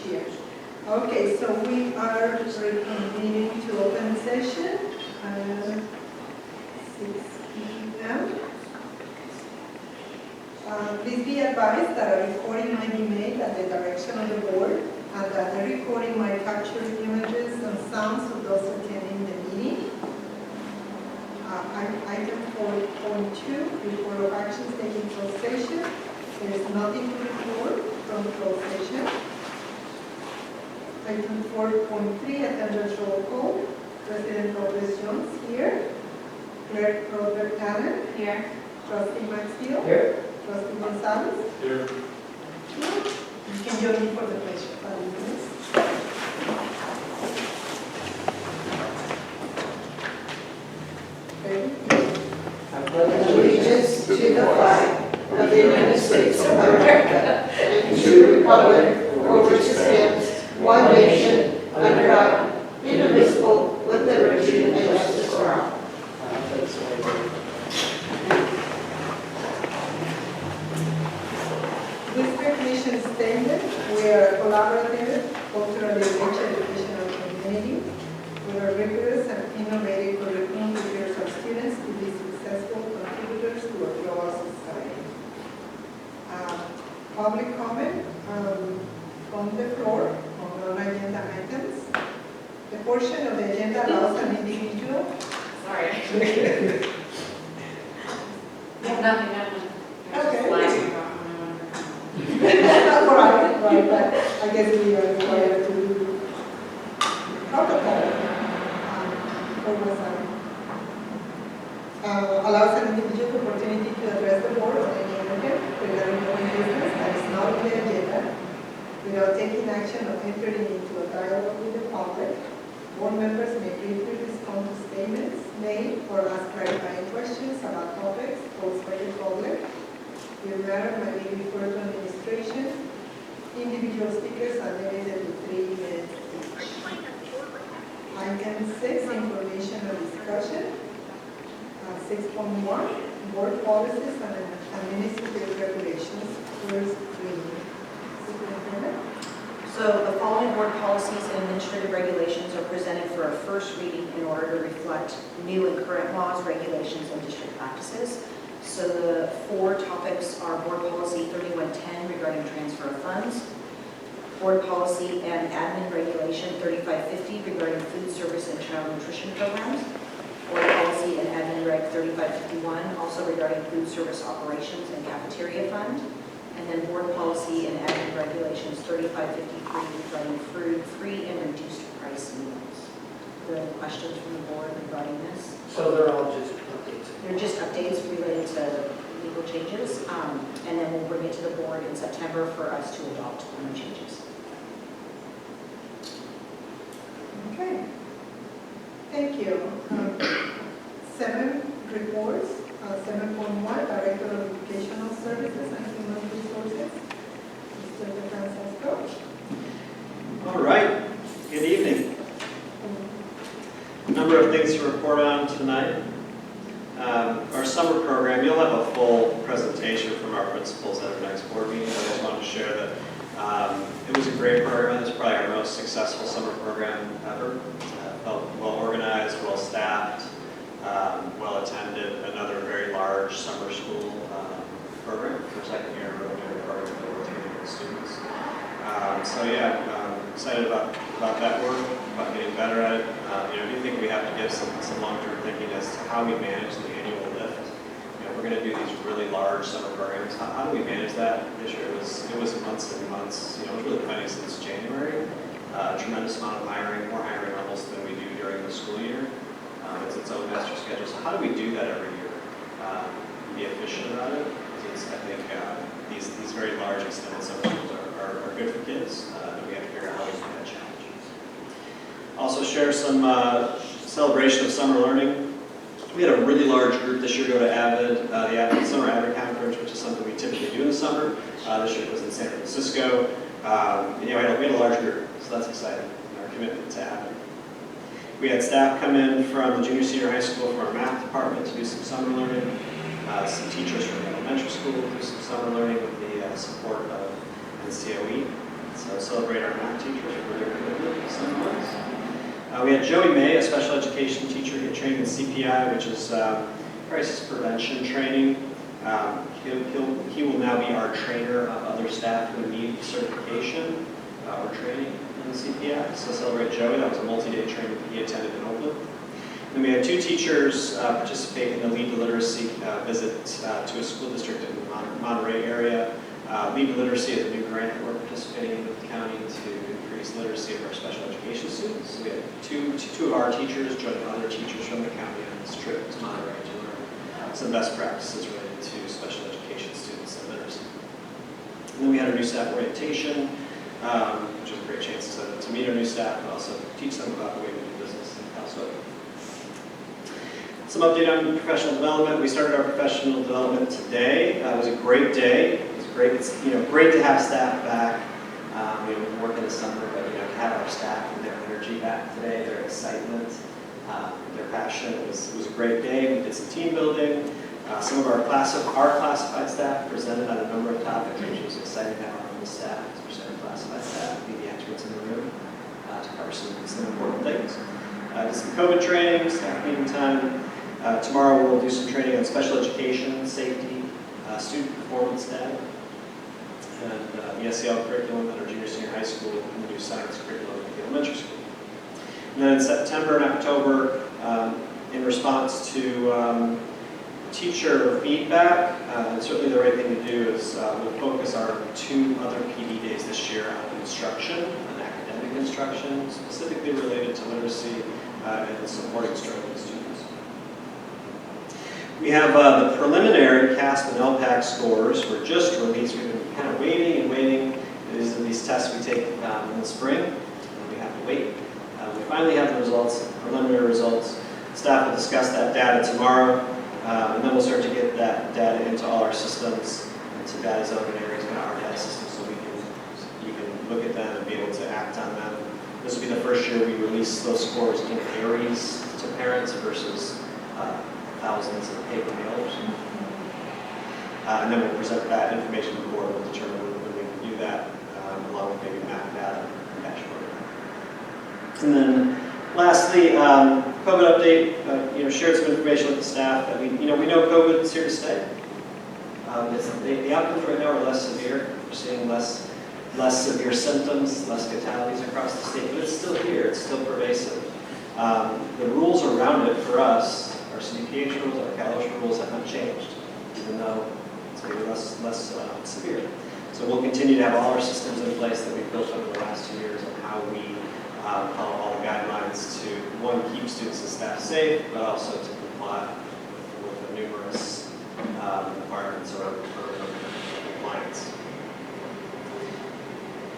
Cheers. Okay, so we are reconvening to open session, 6 p.m. Please be advised that a recording might be made at the direction of the board, and that the recording might capture images and sounds of those attending the meeting. Item 4.2, report of actions taken in closed session. There is nothing to report from closed session. Item 4.3, attendance roll call. President Lopez Jones here. Clerk Robert Allen. Here. Trustee Maxfield. Here. Trustee Gonzalez. Here. You can join me for the pledge of allegiance. I pledge allegiance to the flag of the United States of America and to the republic for which it stands, one nation, under God, indivisible, with liberty and justice for all. With recognition statement, we are a collaborative, culturally rich educational community with a rigorous and innovative curriculum that prepares our students to be successful contributors to a global society. Public comment from the floor on non-agenda items. The portion of the agenda allows an individual. Sorry. Nothing. Okay. Flag. Right, but I guess we are required to do protocol. What was that? Allows an individual opportunity to address the board on any item regarding any business that is not on the agenda without taking action or entering into a dialogue with the public. Board members may briefly respond to statements made or ask clarifying questions about topics posed by the public. The matter might be referred to administration. Individual speakers are limited to 3 minutes each. Item 6, information and discussion. 6.1, board policies and administrative regulations. First reading. Superintendent? So the following board policies and administrative regulations are presented for a first reading in order to reflect new and current laws, regulations, and district practices. So the 4 topics are Board Policy 3110 regarding transfer of funds, Board Policy and Admin Regulation 3550 regarding food service and child nutrition programs, Board Policy and Admin Reg 3551 also regarding food service operations and cafeteria fund, and then Board Policy and Admin Regulations 3553 regarding free and reduced price meals. Are there any questions from the board regarding this? So they're all just updates. They're just updates related to legal changes, and then we'll bring it to the board in September for us to adopt on the changes. Okay. Thank you. 7 reports. 7.1, Director of Educational Services and Human Resources, Mr. DeFrancesco. All right, good evening. A number of things to report on tonight. Our summer program, you'll have a full presentation from our principals at our next board meeting. I just wanted to share that it was a great program. It's probably our most successful summer program ever. Felt well organized, well staffed, well attended. Another very large summer school program for second year program for over 300 students. So yeah, excited about that work, about getting better at it. I do think we have to give some long-term thinking as to how we manage the annual lift. We're going to do these really large summer programs. How do we manage that? This year it was months and months. It was really pending since January. A tremendous amount of hiring, more hiring almost than we do during the school year. It's its own master schedule. So how do we do that every year? Be efficient about it. Because I think these very large extended summer schools are good for kids. And we have to figure out how to do that challenge. Also share some celebration of summer learning. We had a really large group this year go to AVID, the AVID Summer AVID Conference, which is something we typically do in the summer. This year it was in San Francisco. We had a large group, so that's exciting, our commitment to AVID. We had staff come in from the junior senior high school from our math department to do some summer learning. Some teachers from the elementary school do some summer learning with the support of NCOE. So celebrate our math teachers for their commitment to some months. We had Joey May, a special education teacher. He trained in CPI, which is crisis prevention training. He will now be our trainer of other staff who need certification or training in the CPI. So celebrate Joey. That was a multi-day training that he attended in Oakland. Then we had 2 teachers participate in the Lead to Literacy visit to a school district in the Monterey area. Lead to Literacy is a new grant that we're participating in with the county to increase literacy of our special education students. So we had two of our teachers join other teachers from the county on this trip to Monterey to learn some best practices related to special education students and literacy. And then we had a new staff orientation, which was a great chance to meet our new staff and also teach them about the way we do business in Calsville. Some update on professional development. We started our professional development today. It was a great day. It was great. It's great to have staff back. We've been working this summer, but to have our staff and their energy back today, their excitement, their passion. It was a great day. We did some team building. Some of our classified staff presented on a number of topics, which was exciting to have our own staff, especially our classified staff, be the experts in the room to cover some important things. Did some COVID training, staff meeting time. Tomorrow we'll do some training on special education, safety, student performance data, and the SEL curriculum at our junior senior high school, and the new science curriculum at the elementary school. And then in September and October, in response to teacher feedback, and certainly the right thing to do is we'll focus our 2 other PD days this year on instruction, on academic instruction, specifically related to literacy and supporting struggling students. We have the preliminary CASP and LPAC scores were just released. We've been kind of waiting and waiting. These tests we take in the spring, and we have to wait. We finally have the results, preliminary results. Staff will discuss that data tomorrow, and then we'll start to get that data into all our systems, into data zone and areas in our data system, so you can look at them and be able to act on them. This will be the first year we release those scores in Aries to parents versus thousands of paper mailers. And then we'll present that information to the board. We'll determine when we can do that, along with maybe map data and dashboard. And then lastly, COVID update. Shared some information with the staff that we know COVID is here to stay. The outcomes right now are less severe. We're seeing less severe symptoms, less fatalities across the state, but it's still here. It's still pervasive. The rules around it for us, our CDPH rules, our CalOSHA rules have not changed, even though it's maybe less severe. So we'll continue to have all our systems in place that we've built over the last 2 years on how we follow all the guidelines to, 1, keep students and staff safe, but also to comply with the numerous requirements around compliance.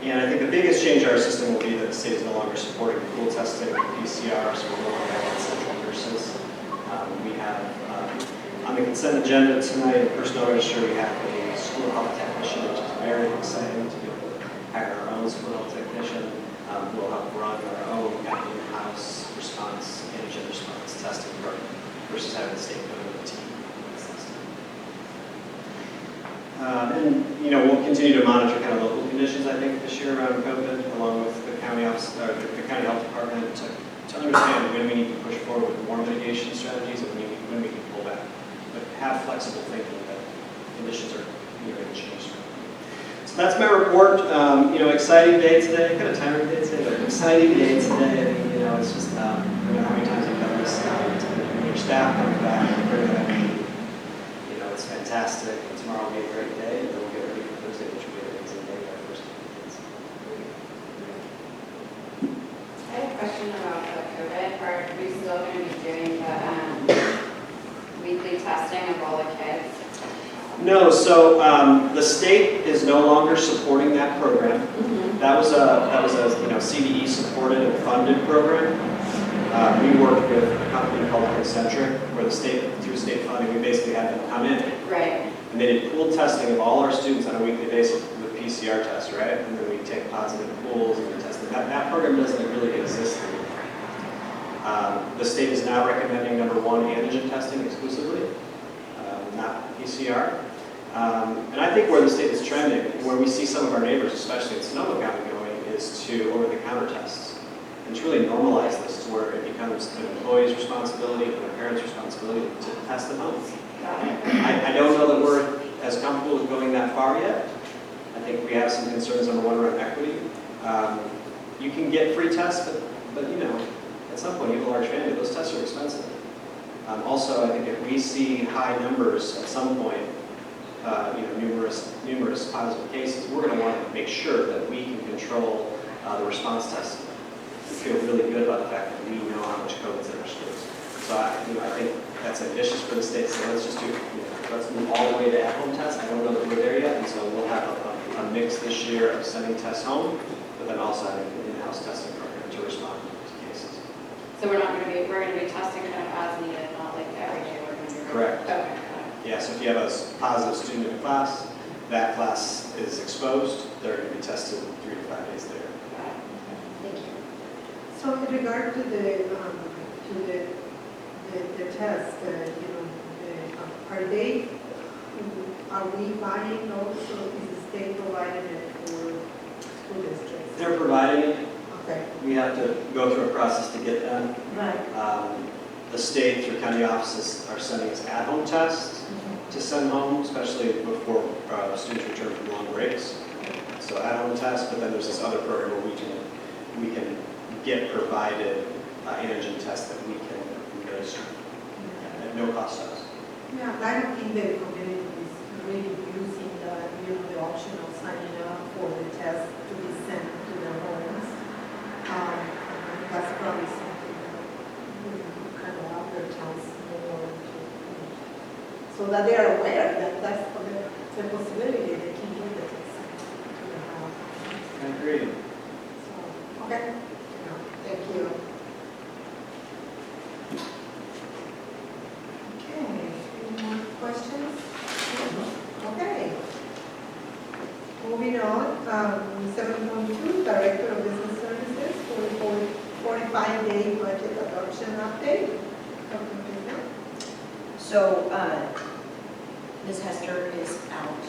And I think the biggest change in our system will be that the state is no longer supporting pool testing and PCR, so we're no longer having central nurses. We have, on the consent agenda tonight, in personnel register, we have a school health technician, which is very exciting to be able to hire our own school health technician. We'll help run our own in-house response, antigen response testing program versus having the state go to the team. We'll continue to monitor kind of local conditions, I think, this year around COVID, along with the county office, or the county health department, to understand when we need to push forward with more mitigation strategies and when we can pull back. But have flexible thinking that conditions are going to change. So that's my report. Exciting day today. Kind of tiring day today, but exciting day today. It's just I don't know how many times I've done this. When your staff comes back, it's fantastic. And tomorrow will be a great day, and then we'll get ready for Thursday, which will be an amazing day. Our first kids. I have a question about the COVID. Are we still going to be doing the weekly testing of all the kids? No, so the state is no longer supporting that program. Mm-hmm. That was a CDE supported and funded program. We worked with a company called Concentric, where the state, through state funding, we basically had them come in. Right. And they did pooled testing of all our students on a weekly basis with PCR tests, right? And then we take positive pools and we test them. That program doesn't really exist anymore. The state is now recommending, number 1, antigen testing exclusively, not PCR. And I think where the state is trending, where we see some of our neighbors, especially in Sonoma County, is to over-the-counter tests. And to really normalize this to where it becomes an employee's responsibility and a parent's responsibility to test at home. I don't know that we're as comfortable with going that far yet. I think we have some concerns, number one, around equity. You can get free tests, but you know, at some point you have a large family, those tests are expensive. Also, I think if we see high numbers at some point, numerous positive cases, we're going to want to make sure that we can control the response testing. We feel really good about the fact that we know how much COVID's in our schools. So I think that's ambitious for the state. So let's just let's move all the way to at-home tests. I don't know that we're there yet, and so we'll have a mix this year of sending tests home, but then also having an in-house testing program to respond to cases. So we're going to be testing kind of as needed, not like every day we're going to be. Correct. Okay, got it. Yeah, so if you have a positive student in a class, that class is exposed, they're going to be tested 3 to 5 days later. Got it. Thank you. So with regard to the test, are we buying those, or is the state providing it for school districts? They're providing it. Okay. We have to go through a process to get them. Right. The state, through county offices, are sending us at-home tests to send home, especially before students return from long breaks. So at-home tests, but then there's this other program where we can get provided antigen tests that we can administer at no cost to us. Yeah, I don't think the community is really using the option of signing up for the test to be sent to their homes. That's probably something that we kind of advertise more so that they are aware that that's the possibility they can do the test to their home. I agree. So, okay. Thank you. Okay, any more questions? Okay. Moving on, 7.2, Director of Business Services for the 45-day budget adoption update. So, Ms. Hester is out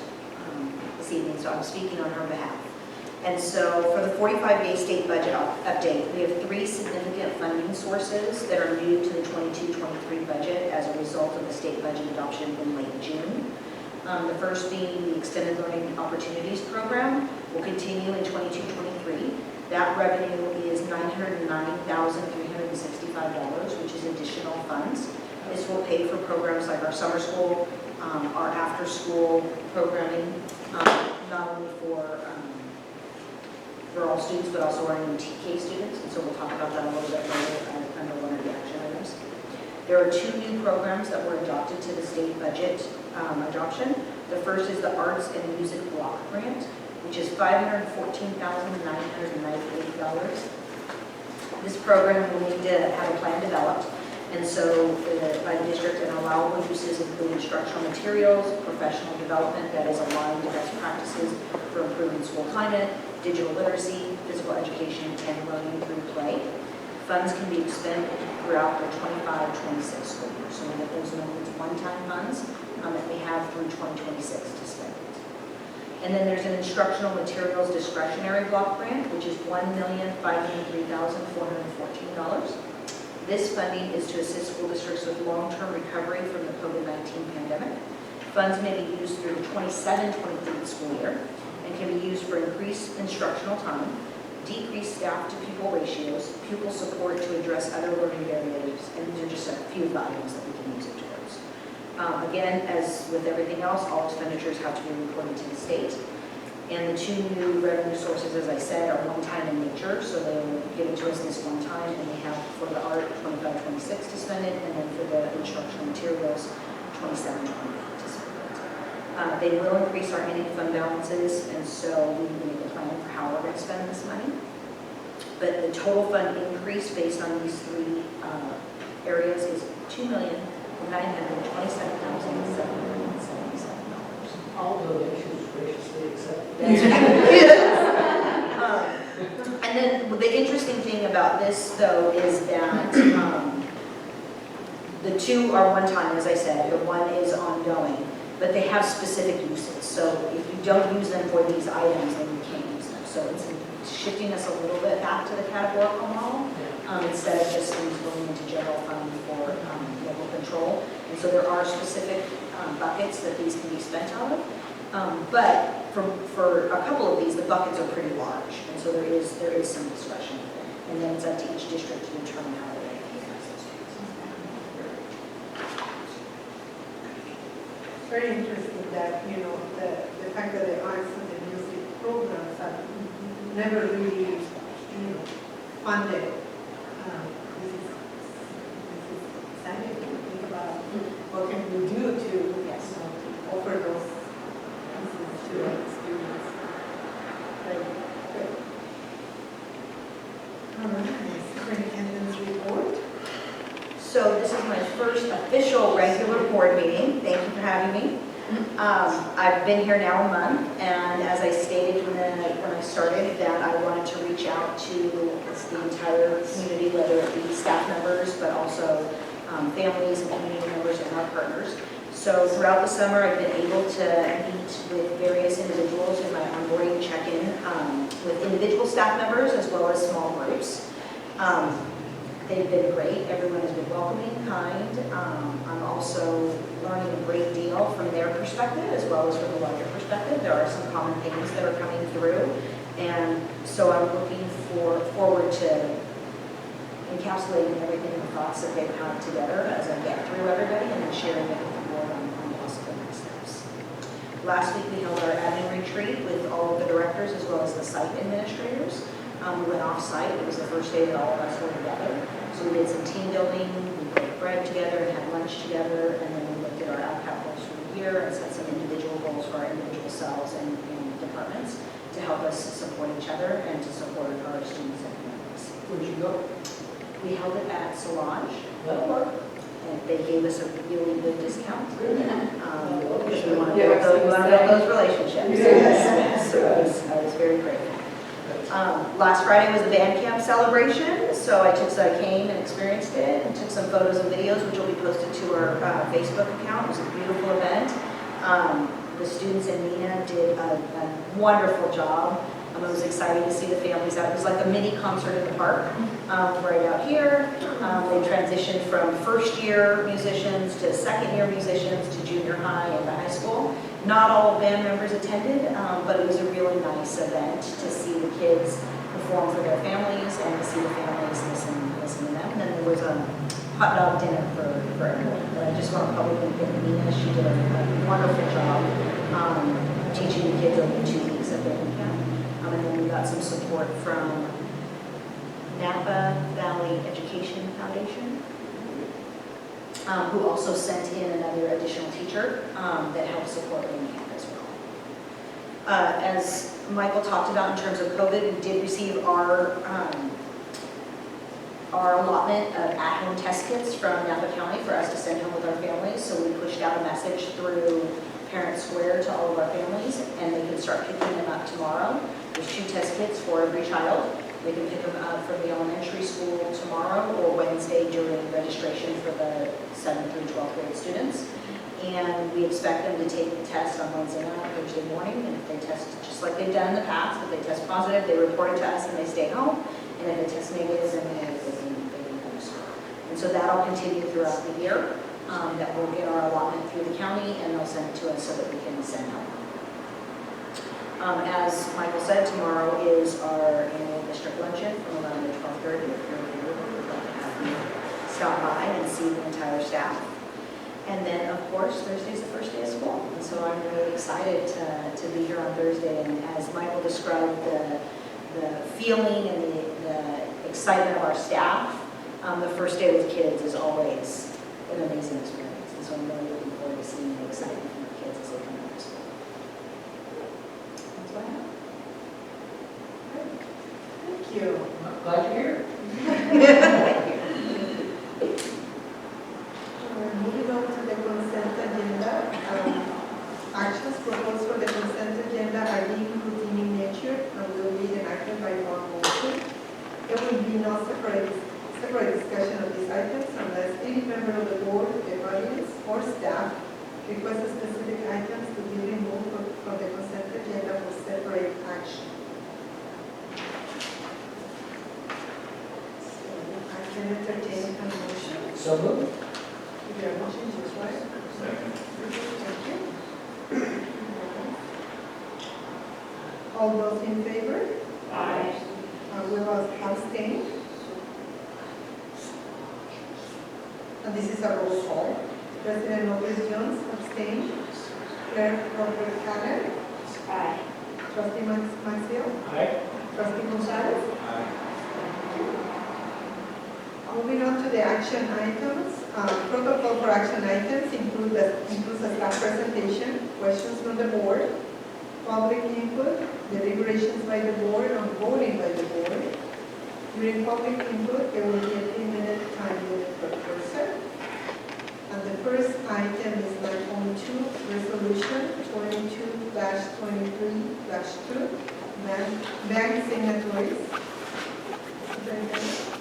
this evening, so I'm speaking on her behalf. And so for the 45-day state budget update, we have 3 significant funding sources that are new to the 22-23 budget as a result of the state budget adoption in late June. The first being the Extended Learning Opportunities Program will continue in 22-23. That revenue is $909,365, which is additional funds. This will pay for programs like our summer school, our after-school programming, not only for all students, but also our TK students, and so we'll talk about that a little bit later under one of the action items. There are 2 new programs that were adopted to the state budget adoption. The first is the Arts and Music Block Grant, which is $514,998. This program will need to have a plan developed, and so by the district, and allowable uses include instructional materials, professional development that is aligned to best practices for improving school climate, digital literacy, physical education, and learning through play. Funds can be expended throughout the 25-26 school year. So those are one-time funds that we have through 2026 to spend. And then there's an instructional materials discretionary block grant, which is $1,503,414. This funding is to assist school districts with long-term recovery from the COVID-19 pandemic. Funds may be used through the 27-23 school year and can be used for increased instructional time, decreased staff to pupil ratios, pupil support to address other learning barriers, and these are just a few of the items that we can use it towards. Again, as with everything else, all expenditures have to be reported to the state. And the 2 new revenue sources, as I said, are one-time in nature, so they will give it to us this one time, and they have for the art 25-26 to spend it, and then for the instructional materials 27-28 to spend it. They will increase our ending fund balances, and so we need to make a plan for how we're going to spend this money. But the total fund increase based on these 3 areas is $2,927,777. All donations graciously accepted. And then the interesting thing about this, though, is that the 2 are one-time, as I said. The 1 is ongoing, but they have specific uses. So if you don't use them for these items, then you can't use them. So it's shifting us a little bit back to the categorical model, instead of just things going into general fund for local control. And so there are specific buckets that these can be spent out of. But for a couple of these, the buckets are pretty large, and so there is some discretion. And then it's up to each district to determine how they allocate those funds. Very interesting that, you know, the fact that the arts and the music programs are never really, you know, funded. This is exciting to think about what can we do to, Yes. offer those pieces to our students. Very good. All right, superintendent's report. So this is my first official regular board meeting. Thank you for having me. I've been here now a month, and as I stated when I started, that I wanted to reach out to the entire community, whether it be staff members, but also families and community members and our partners. So throughout the summer, I've been able to meet with various individuals in my onboarding check-in with individual staff members as well as small groups. They've been great. Everyone has been welcoming, kind. I'm also learning a great deal from their perspective as well as from the larger perspective. There are some common things that are coming through, and so I'm looking forward to encapsulating everything in the thoughts that they've had together as I get through everybody and then sharing it with the board on possible next steps. Last week we held our admin retreat with all of the directors as well as the site administrators. We went off-site. It was the first day that all of us were together. So we did some team building, we baked bread together and had lunch together, and then we looked at our outcome goals for the year and set some individual goals for our individual selves and departments to help us support each other and to support our students and families. Where'd you go? We held it at Solange, That'll work. and they gave us a really good discount. Because we want to Yeah, build those relationships. Yes. So I was very grateful. Last Friday was the band camp celebration, so I came and experienced it and took some photos and videos, which will be posted to our Facebook account. It was a beautiful event. The students and Nina did a wonderful job. I was excited to see the families out. It was like a mini concert in the park right out here. They transitioned from first-year musicians to second-year musicians to junior high and to high school. Not all band members attended, but it was a really nice event to see the kids perform for their families and to see the families listen to them. And then there was a hot dog dinner for everyone. But I just want to publicly thank Nina. She did a wonderful job teaching the kids over 2 weeks at band camp. And then we got some support from Napa Valley Education Foundation, who also sent in another additional teacher that helped support band camp as well. As Michael talked about in terms of COVID, we did receive our allotment of at-home test kits from Napa County for us to send home with our families. So we pushed out a message through Parent Square to all of our families, and they can start picking them up tomorrow. There's 2 test kits for every child. They can pick them up from the elementary school tomorrow or Wednesday during registration for the 7th through 12th grade students. And we expect them to take the test on Wednesday night, Thursday morning, and if they test just like they've done in the past, if they test positive, they report it to us and they stay home. And if they test negative, then they can go to school. And so that'll continue throughout the year. That we'll get our allotment through the county and they'll send it to us so that we can send home. As Michael said, tomorrow is our annual district luncheon from 11 to 12:30. If you're available, we'd love to have you stop by and see the entire staff. And then, of course, Thursday's the first day of school. And so I'm really excited to be here on Thursday. And as Michael described the feeling and the excitement of our staff, the first day with kids is always an amazing experience. And so I'm really looking forward to seeing the excitement from the kids as they come back to school. That's what I have. Thank you. Glad you're here. Thank you. Moving on to the consent agenda. Actions proposed for the consent agenda are being routine in nature and will be enacted by one motion. There will be no separate discussion of these items unless any member of the board, the audience, or staff requests specific items to be removed from the consent agenda for separate action. So moved. There are no changes, right? Second. Thank you. All those in favor? Aye. Will abstain? And this is a roll call. President Lopez Jones abstain. Clerk Robert Cannon. Aye. Trustee Maxfield. Aye. Trustee Gonzalez. Aye. Moving on to the action items. Protocol for action items includes a staff presentation, questions from the board, public input, deliberations by the board, and voting by the board. During public input, there will be a 3-minute time limit per person. And the first item is 9.2, resolution 22-23-2, bank signatories.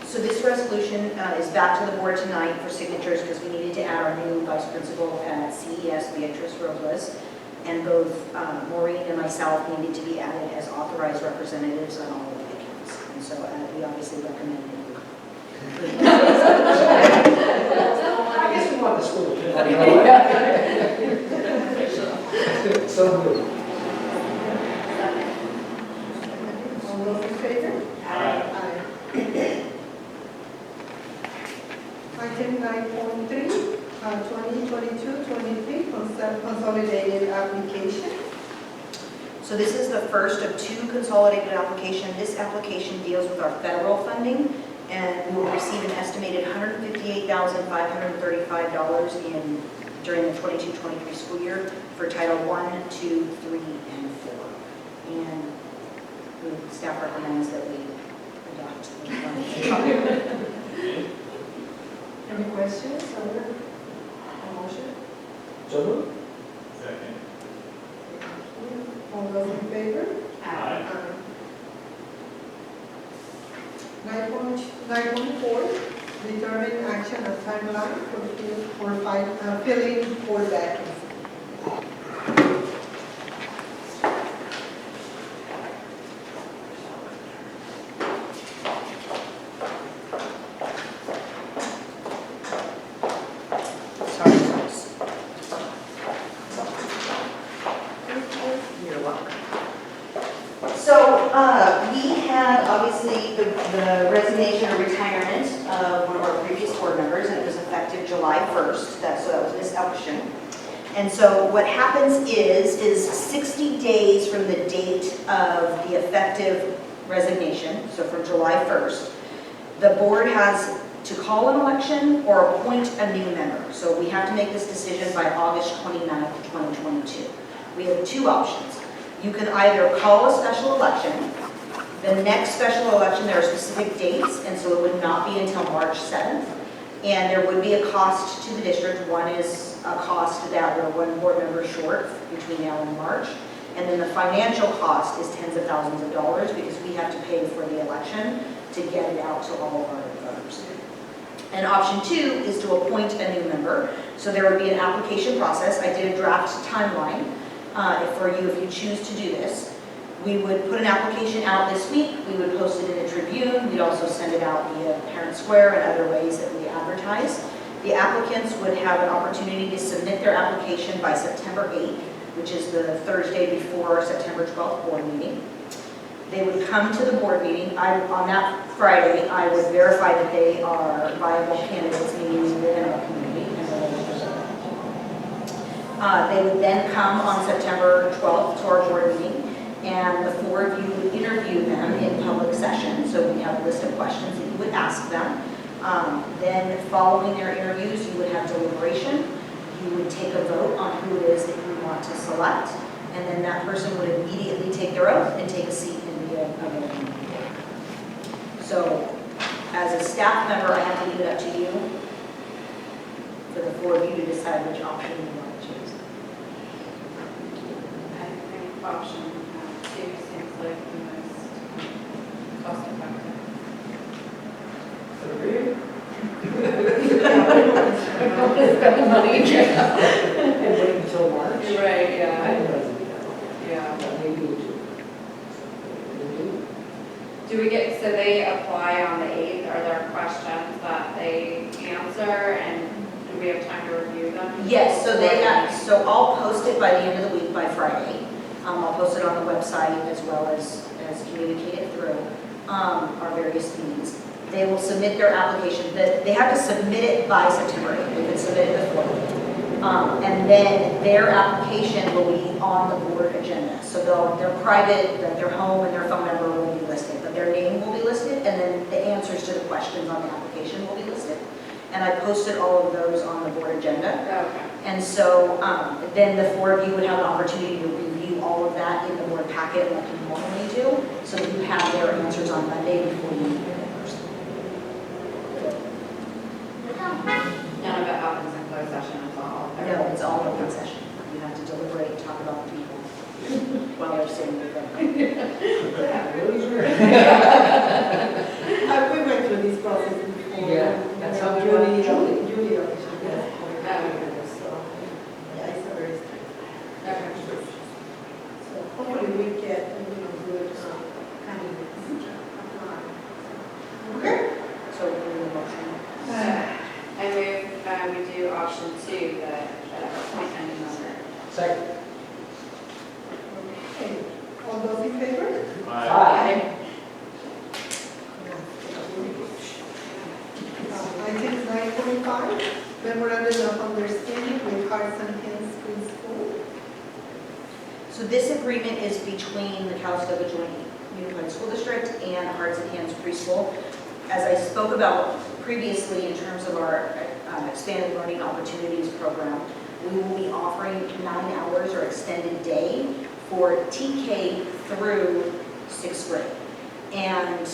So this resolution is back to the board tonight for signatures because we needed to add our new vice principal at CES, Beatrice Robles, and both Maureen and myself needed to be added as authorized representatives on all of the accounts. And so we obviously recommend it. I guess we want the school to. So moved. All those in favor? Aye. Item 9.3, 2022-23 consolidated application. So this is the first of 2 consolidated applications. This application deals with our federal funding, and we will receive an estimated $158,535 during the 22-23 school year for Title 1, 2, 3, and 4. And the staff recommends that we adopt the funding. Any questions or a motion? So moved. Second. All those in favor? Aye. 9.4, determine action and timeline for filling board vacancies. Sorry, folks. You're welcome. So we had obviously the resignation or retirement of one of our previous board members, and it was effective July 1st. So that was Ms. Elkishin. And so what happens is 60 days from the date of the effective resignation, so from July 1st, the board has to call an election or appoint a new member. So we have to make this decision by August 29th, 2022. We have 2 options. You can either call a special election. The next special election, there are specific dates, and so it would not be until March 7th. And there would be a cost to the district. One is a cost that we're 1 board member short between now and March. And then the financial cost is tens of thousands of dollars because we have to pay for the election to get it out to all of our voters. And option 2 is to appoint a new member. So there would be an application process. I did a draft timeline for you if you choose to do this. We would put an application out this week. We would post it in the Tribune. We'd also send it out via Parent Square and other ways that we advertise. The applicants would have an opportunity to submit their application by September 8th, which is the Thursday before September 12th board meeting. They would come to the board meeting. On that Friday, I would verify that they are viable candidates, meaning within our community. They would then come on September 12th to our board meeting, and the 4 of you would interview them in public session. So we have a list of questions that you would ask them. Then following their interviews, you would have deliberation. You would take a vote on who it is that you want to select, and then that person would immediately take their oath and take a seat and be a voting member. So as a staff member, I have to leave it up to you for the 4 of you to decide which option you want to choose. I think option 2 seems like the most cost effective. Spend money. And wait until March? You're right, I yeah. didn't know that. Yeah. Maybe we do. Do we get, so they apply on the 8th, are there questions that they answer, and do we have time to review them? Yes, so they have, so I'll post it by the end of the week, by Friday. I'll post it on the website as well as communicate it through our various means. They will submit their application, they have to submit it by September 8th, they can submit it before. And then their application will be on the board agenda. So their private, their home and their phone number will be listed, but their name will be listed, and then the answers to the questions on the application will be listed. And I posted all of those on the board agenda. Okay. And so then the four of you would have an opportunity to review all of that in the board packet like you normally do, so that you have their answers on Monday before you meet in person. None of it happens in closed session, it's all. No, it's all open session. You have to deliberate and talk about the people while they're sitting with them. We went through this process before. Yeah, that's how we Julie, want Julie, to so, yeah, it's a very strict. Okay. So hopefully we get, good candidates. Okay. So we'll do the motion. I move we do option 2, the appointment member. Second. Okay. All those in favor? Aye. Item 9.5, memorandum of understanding with Hearts and Hands Preschool. So this agreement is between the Calistoga Joint Unified School District and Hearts and Hands Preschool. As I spoke about previously in terms of our expanded learning opportunities program, we will be offering 9 hours or extended day for TK through 6th grade. And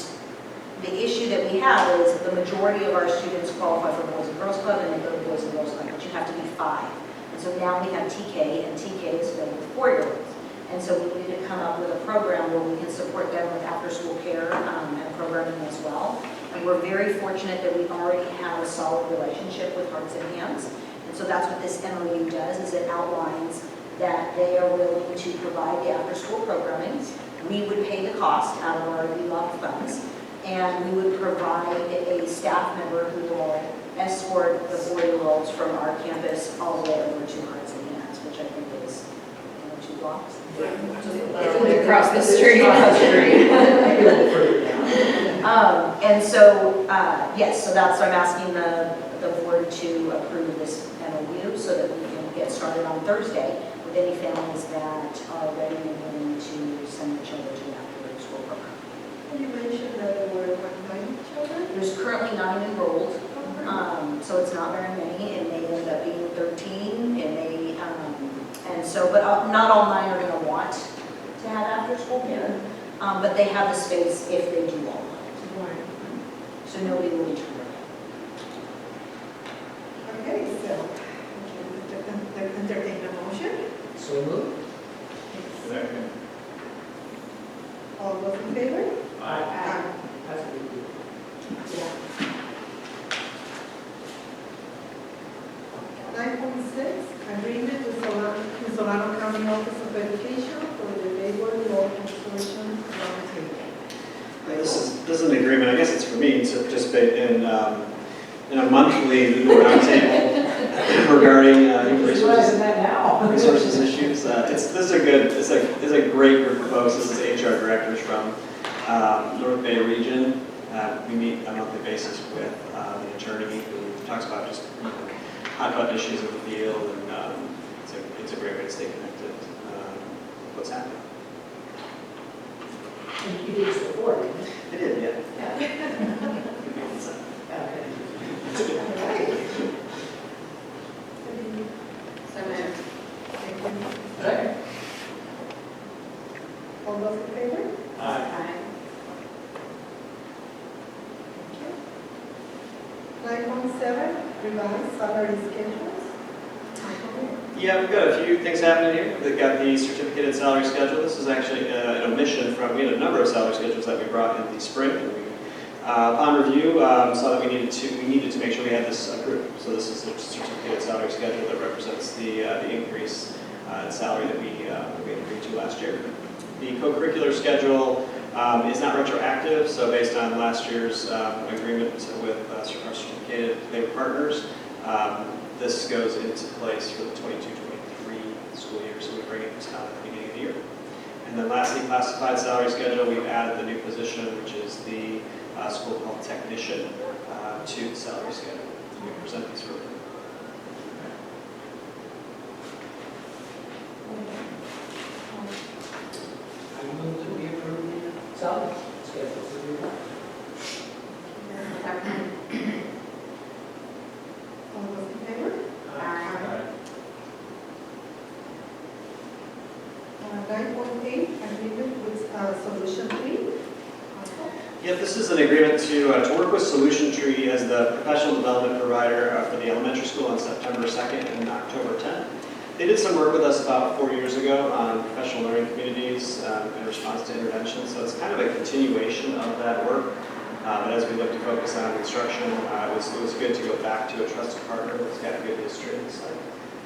the issue that we have is the majority of our students qualify for Boys and Girls Club, and they go to Boys and Girls Club, but you have to be 5. And so now we have TK, and TK is filled with 4-year-olds. And so we need to come up with a program where we can support them with after-school care and programming as well. And we're very fortunate that we already have a solid relationship with Hearts and Hands. And so that's what this MOU does, is it outlines that they are willing to provide the after-school programming. We would pay the cost out of our ELOC funds, and we would provide a staff member who will escort the 4-year-olds from our campus all the way over to Hearts and Hands, which I think is 2 blocks. It's across the street. And so, yes, so that's, I'm asking the board to approve this MOU so that we can get started on Thursday with any families that are ready and willing to send their children to the after-school program. You mentioned that there were 9 children. There's currently 9 enrolled, so it's not very many. It may end up being 13, it may, and so, but not all 9 are going to want to have after-school care, but they have the space if they do all want it. Right. So nobody will be turned away. Okay, so, entertain a motion. So moved. Second. All those in favor? Aye. That's what we do. Yeah. 9.6, agreement with Solano County Office of Education for the Labor Law Consortium Roundtable. This is an agreement, I guess it's for me to participate in a monthly roundtable regarding human resources. that now. Resources issues. This is a great group of folks. This is HR directors from North Bay region. We meet on a monthly basis with the attorney who talks about just hot button issues in the field, and it's a great way to stay connected with what's happening. You did this before, didn't you? It did, yeah. Okay. All right. So moved. Second. All those in favor? Aye. 9.7, revised salary schedules. Yeah, we've got a few things happening here. We've got the certificated salary schedule. This is actually an omission from, we had a number of salary schedules that we brought in the spring. And we, upon review, saw that we needed to make sure we had this approved. So this is the certificated salary schedule that represents the increase in salary that we agreed to last year. The co-curricular schedule is not retroactive, so based on last year's agreement with our certificated labor partners, this goes into place for the 22-23 school year, so we bring it at the beginning of the year. And then lastly, classified salary schedule, we've added the new position, which is the school called technician, to the salary schedule. We present these for I move that we approve the salary schedule for the All those in favor? Aye. 9.8, agreement with Solution 3. Yeah, this is an agreement to work with Solution Tree as the professional development provider for the elementary school on September 2nd and October 10th. They did some work with us about 4 years ago on professional learning communities in response to intervention, so it's kind of a continuation of that work. But as we look to focus on instruction, it was good to go back to a trusted partner that's got a good history in the site.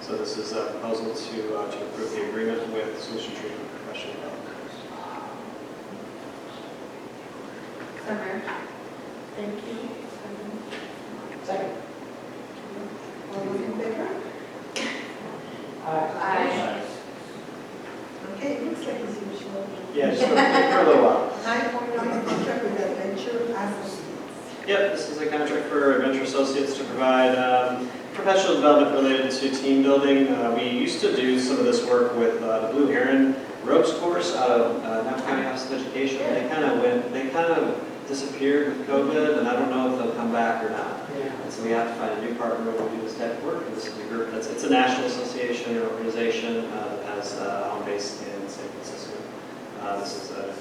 So this is a proposal to approve the agreement with Solution Tree for professional development. So moved. Thank you. Second. All those in favor? Aye. Okay, it looks like it's usual. Yeah, just for a little while. 9.9, contract with Adventure Associates. Yep, this is a contract for Adventure Associates to provide professional development related to team building. We used to do some of this work with the Blue Heron ropes course out of Napa County Office of Education. They kind of disappeared with COVID, and I don't know if they'll come back or not. And so we have to find a new partner when we do this type of work. And this is a group it's a national association or organization that has home base in San Francisco. This is a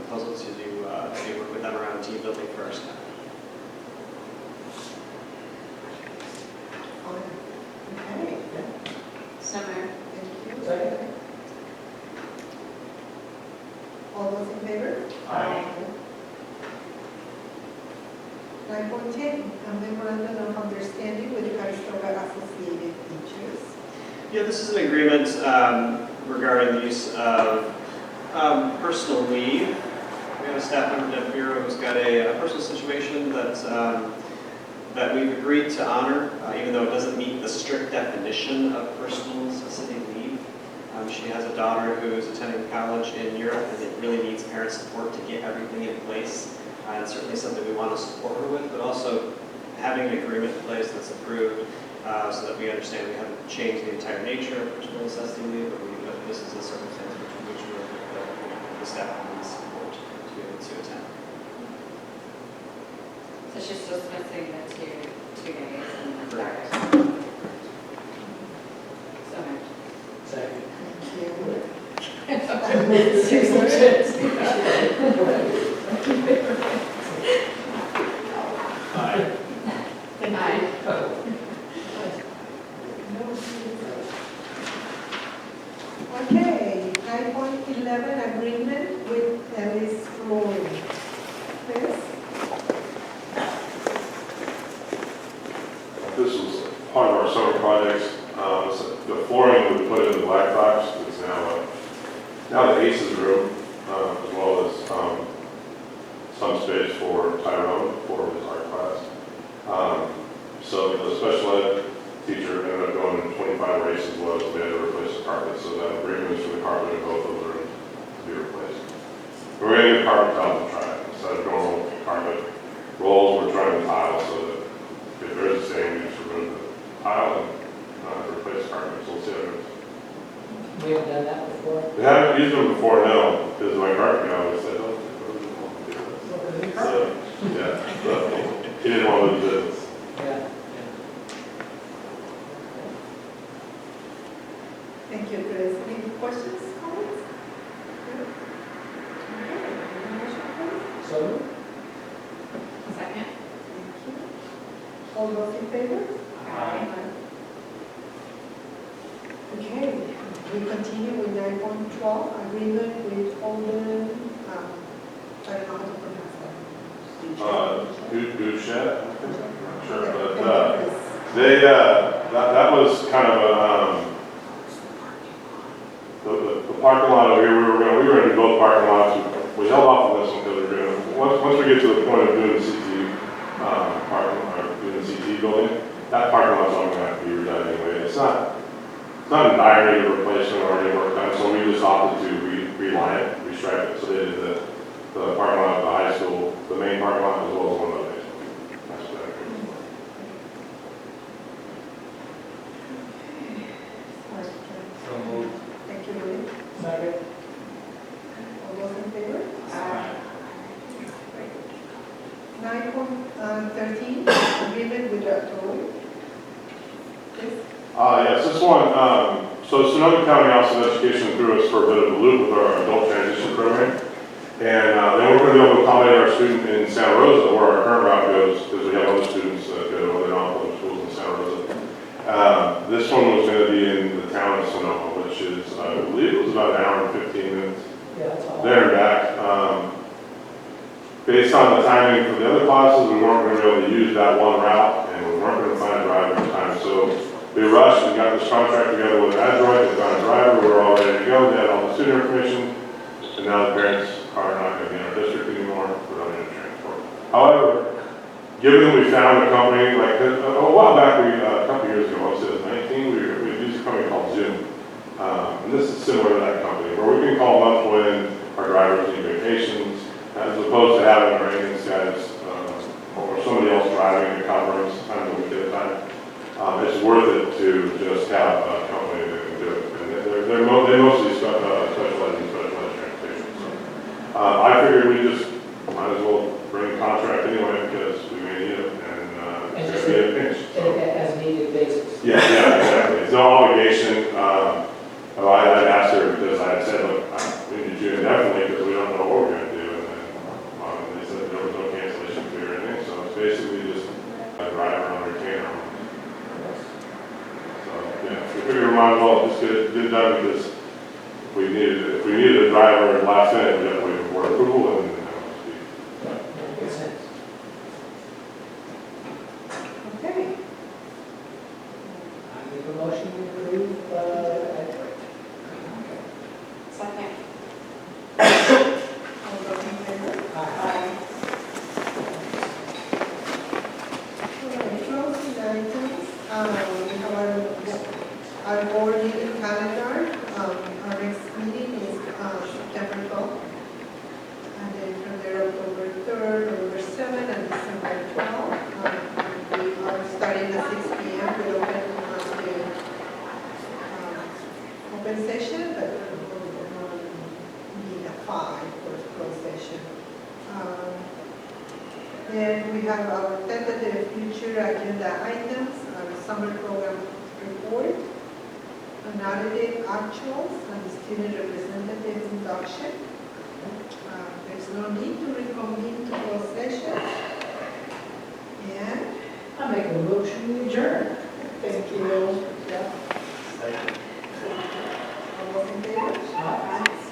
proposal to do work with them around team building for our staff. Okay, So moved. thank you. Second. All those in favor? Aye. 9.10, a memorandum of understanding with Calistoga Associated Teachers. Yeah, this is an agreement regarding the use of personal leave. We have a staff member, Deb Bureau, who's got a personal situation that we've agreed to honor, even though it doesn't meet the strict definition of personal specific leave. She has a daughter who is attending college in Europe, and it really needs parent support to get everything in place. It's certainly something we want to support her with, but also having an agreement in place that's approved so that we understand we haven't changed the entire nature of personal necessity leave, but this is a circumstance which the staff needs support to be able to attend. So she's just missing the two days and then Correct. So moved. Second. Aye. Aye. Okay, 9.11, agreement with Ellis Flooring. Chris? This was part of our summer projects. The flooring we put in the blacktops is now the ACES room, as well as some space for Tyrone for his art class. So the special ed teacher ended up going 25 races was we had to replace the carpet. So that agreement is for the carpet in both of the rooms to be replaced. We're going to get carpet tiles and try it. Instead of normal carpet rolls, we're trying to tile so that if there is a saying, we just remove the tile and replace the carpet. So we'll see how it goes. We haven't done that before. We haven't used them before, no, because my carpet guy always said, oh, so, yeah, so he didn't want to lose business. Yeah. Thank you, Chris. Any questions, comments? No? Okay, motion, please. So, Second. Thank you. All those in favor? Aye. Okay, we continue with 9.12, agreement with Holden, I don't know how to pronounce that. Bouchette? I'm not sure, Okay, but, thank you, Chris. they, that was kind of a, the parking lot over here, we were gonna do both parking lots. We held off on this once we get to the point of doing the CT, parking, or doing the CT building, that parking lot's all gonna have to be redone anyway. It's not in dire need of replacement or any work done, so we just opted to reline it, restripe it, so they did the parking lot at the high school, the main parking lot, as well as one of those. That's what that is. So moved. Thank you, Willie. Second. All those in favor? Aye. 9.13, agreement with Dr. Yes. Yes, this one, so Sonoma County Office of Education threw us for a bit of a loop with our adult transition program. And then we're going to be able to accommodate our student in Santa Rosa, where our current route goes, because we have other students that go to other non-public schools in Santa Rosa. This one was going to be in the town of Sonoma, which is, I believe it was about an hour and 15 minutes Yeah, that's all. there and back. Based on the timing for the other classes, we weren't going to be able to use that one route, and we weren't going to find a driver in time. So we rushed, we got this contract together with Adroit, we found a driver, we were all ready to go, we had all the student information, and now the parents are not going to be in our district anymore, we don't need a transport. However, given that we found a company, like, a while back, a couple years ago, I said 19, we used a company called Zoom. And this is similar to that company, where we can call them up when our drivers need vacations, as opposed to having our maintenance guys, or somebody else driving to cover them sometimes when we get time. It's worth it to just have a company that can do it. And they mostly specialize in specialized transportation. So, I figured we just might as well bring a contract anyway because we may need it and it's going to be a pinch. So. As needed basis. Yeah, exactly. It's no obligation. I'd asked her because I had said, look, we need you indefinitely because we don't know what we're going to do. And then they said there was no cancellation fee or anything. So it's basically just a driver on retainer. So yeah, we figured we might as well just get it done because if we needed a driver last minute, we have to wait for approval and Makes sense. Okay. I make a motion to approve, Second. All those in favor? Aye. Closing items, we have our board meeting calendar. Our next meeting is September 12th. And then from there, October 3rd, October 7th, and December 12th. We are starting at 6 p.m. with open session, but we'll meet at 5 for closed session. Then we have our tentative future agenda items, our summer program report, unaudited actuals, and the student representative induction. There's no need to reconvene to closed session. And I make a motion to adjourn. thank you. Yeah. All those in favor? Aye.